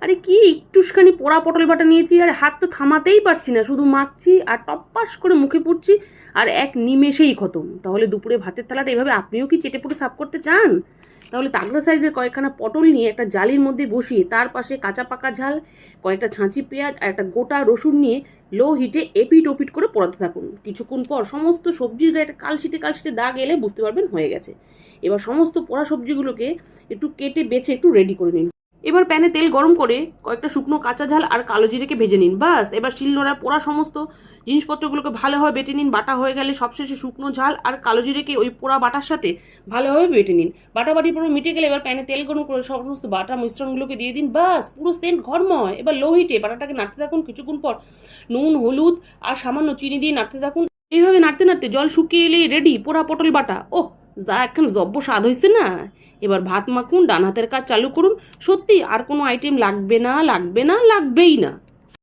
আরে কি একটুখানি পোড়া পটল বাটা নিয়েছি আর হাত তো থামাতেই পারছি না, শুধু মাখছি আর টপ্পাস করে মুখে পুড়ছি আর এক নিমেষেই খতম। তাহলে দুপুরে ভাতের থালাটা এভাবে আপনিও কি চেটে পুটে সাফ করতে চান? তাহলে তাগড়া সাইজের কয়েকখানা পটল নিয়ে একটা জালির মধ্যে বসিয়ে তার পাশে কাঁচা পাকা ঝাল, কয়েকটা ছাঁচি পেঁয়াজ আর একটা গোটা রসুন নিয়ে লো হিটে এপিট ওপিট করে পোড়াতে থাকুন। কিছুক্ষণ পর সমস্ত সবজির গায়ে একটা কালশিটে কালশিটে দাগ এলে বুঝতে পারবেন হয়ে গেছে। এবার সমস্ত পোড়া সবজিগুলোকে একটু কেটে বেছে একটু রেডি করে নিন। এবার প্যানে তেল গরম করে কয়েকটা শুকনো কাঁচা ঝাল আর কালো জিরেকে ভেজে নিন। বাস এবার শিলনোড়ার পোড়া সমস্ত জিনিসপত্রগুলোকে ভালোভাবে বেটে নিন। বাটা হয়ে গেলে সবশেষে শুকনো ঝাল আর কালো জিরেকে ওই পোড়া বাটার সাথে ভালোভাবে বেটে নিন। বাটাবাটি পুরো মিটে গেলে এবার প্যানে তেল গরম করে সমস্ত বাটা মিশ্রণগুলোকে দিয়ে দিন। বাস পুরো সেন্ট ঘরময়। এবার লো হিটে বাটাটাকে নাড়তে থাকুন। কিছুক্ষণ পর নুন, হলুদ আর সামান্য চিনি দিয়ে নাড়তে থাকুন। এইভাবে নাড়তে নাড়তে জল শুকিয়ে এলেই রেডি পোড়া পটল বাটা। ওহ, যা এখন জব্ব স্বাদ হয়েছে না। এবার ভাত মাখুন, ডান হাতের কাজ চালু করুন। সত্যি আর কোনো আইটেম লাগবে না, লাগবেই না।